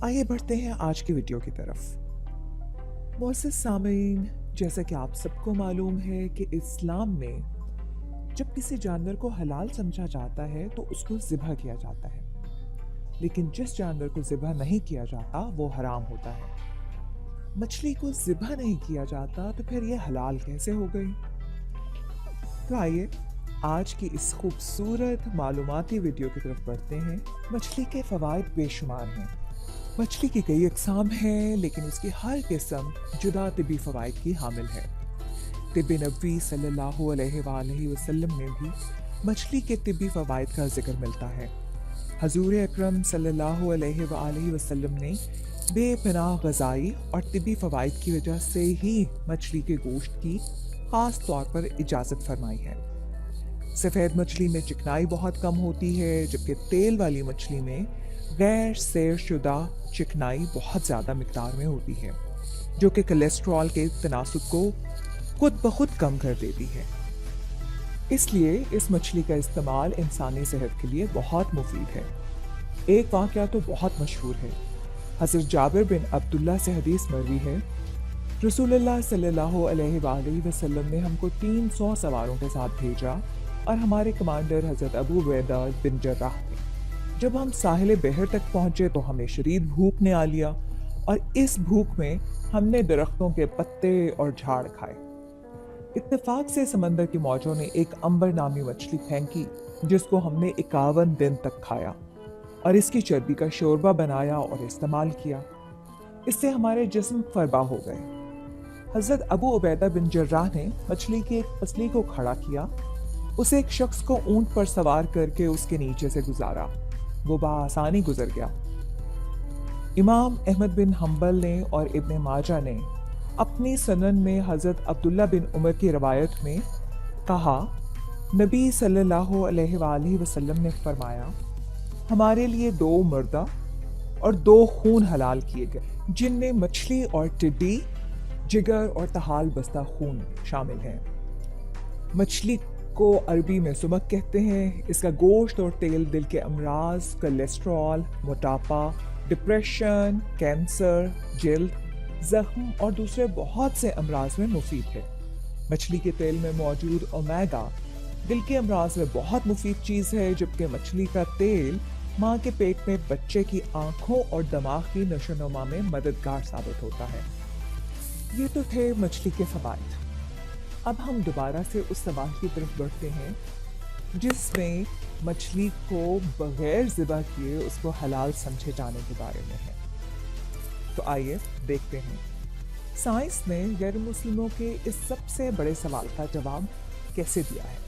आइए बढ़ते हैं आज की वीडियो की तरफ। मोअज़्ज़िज़ सामीन, जैसा कि आप सबको मालूम है कि इस्लाम में जब किसी जानवर को हलाल समझा जाता है तो उसको ज़िबह किया जाता है, लेकिन जिस जानवर को ज़िबह नहीं किया जाता वो हराम होता है। मछली को ज़िबह नहीं किया जाता तो फिर ये हलाल कैसे हो गई? तो आइए आज की इस खूबसूरत मालूमाती वीडियो की तरफ बढ़ते हैं। मछली के फ़वाइद बेशुमार हैं। मछली की कई अक़साम हैं, लेकिन उसकी हर किस्म जुदा तिबी फ़वाइद की हामिल है। तिब नबवी सल्लल्लाहु अलैहि वसल्लम में भी मछली के तिबी फ़वाइद का जिक्र मिलता है। हजूर अकरम सल्लल्लाहु अलैहि वसल्लम ने बेपनाह ग़ज़ाई और तिबी फ़वाइद की वजह से ही मछली के गोश्त की ख़ास तौर पर इजाज़त फरमाई है। सफ़ेद मछली में चिकनाई बहुत कम होती है, जबकि तेल वाली मछली में गैर सैर शुदा चिकनाई बहुत ज़्यादा मिकदार में होती है, जो कि कोलेस्ट्रॉल के तनासुब को खुद ब खुद कम कर देती है। इसलिए इस मछली का इस्तेमाल इंसानी सेहत के लिए बहुत मुफीद है। एक वाक़या तो बहुत मशहूर है। हज़रत जाबिर बिन अब्दुल्ला से हदीस मरवी है, रसूलुल्लाह सल्लल्लाहु अलैहि वसल्लम ने हमको 300 सवारों के साथ भेजा और हमारे कमांडर हज़रत अबू उबैदा बिन जर्राह थे। जब हम साहिल बहर तक पहुंचे तो हमें शदीद भूख ने आ लिया और इस भूख में हमने दरख्तों के पत्ते और झाड़ खाए। इत्तेफाक से समंदर की मौजों ने एक अंबर नामी मछली फेंकी, जिसको हमने 51 दिन तक खाया और इसकी चर्बी का शोरबा बनाया और इस्तेमाल किया। इससे हमारे जिस्म फरबा हो गए। हज़रत अबू उबैदा बिन जर्राह ने मछली की एक पसली को खड़ा किया, उसे एक शख्स को ऊंट पर सवार करके उसके नीचे से गुजारा। वो बआसानी गुजर गया। इमाम अहमद बिन हम्बल ने और इब्न माजा ने अपनी सनन में हज़रत अब्दुल्ला बिन उमर की रवायत में कहा, नबी सल्लल्लाहु अलैहि वसल्लम ने फरमाया, हमारे लिए 2 मुर्दा और 2 खून हलाल किए गए, जिनमें मछली और टिड्डी, जिगर और तहाल बस्ता खून शामिल हैं। मछली को अरबी में सुमक कहते हैं। इसका गोश्त और तेल दिल के अमराज, कोलेस्ट्रॉल, मोटापा, डिप्रेशन, कैंसर, जल्द, जख्म और दूसरे बहुत से अमराज में मुफीद है। मछली के तेल में मौजूद ओमेगा दिल के अमराज में बहुत मुफीद चीज़ है, जबकि मछली का तेल माँ के पेट में बच्चे की आंखों और दिमाग की नशोनुमा में मददगार साबित होता है। ये तो थे मछली के फ़वाइद। अब हम दोबारा से उस सवाल की तरफ बढ़ते हैं जिसमें मछली को बगैर ज़िबा किए उसको हलाल समझे जाने के बारे में है। तो आइए देखते हैं साइंस ने गैर मुस्लिमों के इस सबसे बड़े सवाल का जवाब कैसे दिया है।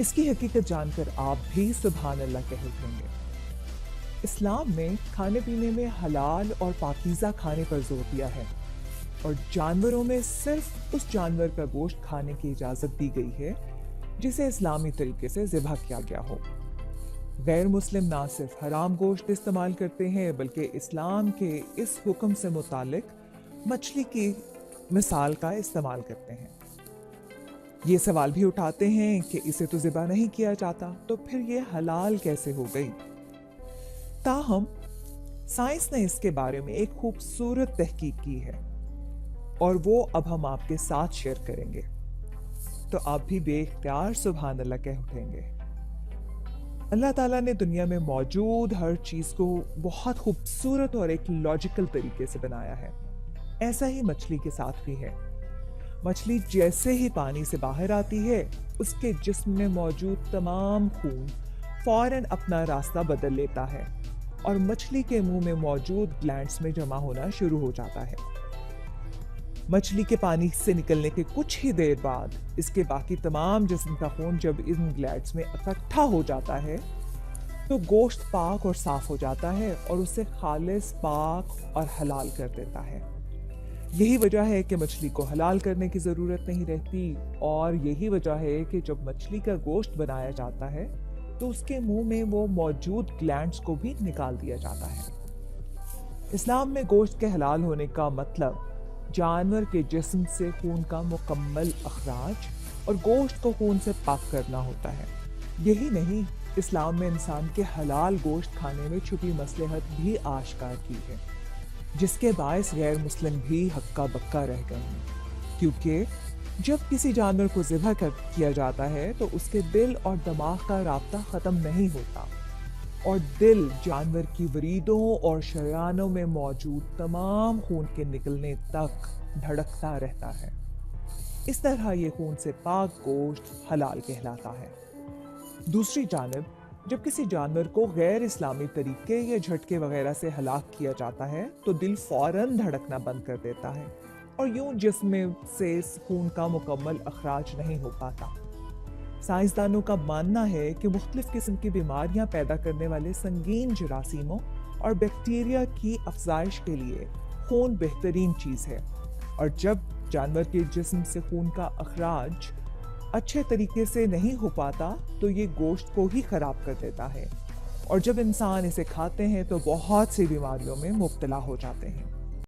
इसकी हकीकत जानकर आप भी सुभान अल्लाह कह उठेंगे। इस्लाम में खाने पीने में हलाल और पाकीज़ा खाने पर जोर दिया है और जानवरों में सिर्फ उस जानवर का गोश्त खाने की इजाज़त दी गई है जिसे इस्लामी तरीके से ज़िबह किया गया हो। गैर मुस्लिम ना सिर्फ हराम गोश्त इस्तेमाल करते हैं, बल्कि इस्लाम के इस हुक्म से मुतालिक मछली की मिसाल का इस्तेमाल करते हैं। ये सवाल भी उठाते हैं कि इसे तो ज़िबह नहीं किया जाता, तो फिर ये हलाल कैसे हो गई। ताहम साइंस ने इसके बारे में एक खूबसूरत तहकीक की है और वो अब हम आपके साथ शेयर करेंगे। तो आप भी बेख्तियार सुभान अल्लाह कह उठेंगे। अल्लाह ताला ने दुनिया में मौजूद हर चीज़ को बहुत खूबसूरत और एक लॉजिकल तरीके से बनाया है। ऐसा ही मछली के साथ भी है। मछली जैसे ही पानी से बाहर आती है, उसके जिस्म में मौजूद तमाम खून फौरन अपना रास्ता बदल लेता है और मछली के मुंह में मौजूद ग्लैंड्स में जमा होना शुरू हो जाता है। मछली के पानी से निकलने के कुछ ही देर बाद इसके बाकी तमाम जिस्म का खून जब इन ग्लैंड्स में इकट्ठा हो जाता है तो गोश्त पाक और साफ हो जाता है और उसे खालिस, पाक और हलाल कर देता है। यही वजह है कि मछली को हलाल करने की ज़रूरत नहीं रहती और यही वजह है कि जब मछली का गोश्त बनाया जाता है तो उसके मुंह में वो मौजूद ग्लैंड्स को भी निकाल दिया जाता है। इस्लाम में गोश्त के हलाल होने का मतलब जानवर के जिस्म से खून का मुकम्मल अखराज और गोश्त को खून से पाक करना होता है। यही नहीं, اسلام میں انسان کے حلال گوشت کھانے میں چھپی مصلحت بھی آشکار کی ہے، جس کے باعث غیر مسلم بھی ہکا بکا رہ گئے ہیں، کیونکہ جب کسی جانور کو ذبح کیا جاتا ہے تو اس کے دل اور دماغ کا رابطہ ختم نہیں ہوتا، اور دل جانور کی وریدوں اور شریانوں میں موجود تمام خون کے نکلنے تک دھڑکتا رہتا ہے۔ اس طرح یہ خون سے پاک گوشت حلال کہلاتا ہے۔ دوسری جانب جب کسی جانور کو غیر اسلامی طریقے یا جھٹکے وغیرہ سے ہلاک کیا جاتا ہے تو دل فوراً دھڑکنا بند کر دیتا ہے، اور یوں جسم میں سے خون کا مکمل اخراج نہیں ہو پاتا۔ سائنسدانوں کا ماننا ہے کہ مختلف قسم کی بیماریاں پیدا کرنے والے سنگین جراثیموں اور بیکٹیریا کی افزائش کے لیے خون بہترین چیز ہے، اور جب جانور کے جسم سے خون کا اخراج اچھے طریقے سے نہیں ہو پاتا تو یہ گوشت کو ہی خراب کر دیتا ہے، اور جب انسان اسے کھاتے ہیں تو بہت سی بیماریوں میں مبتلا ہو جاتے ہیں۔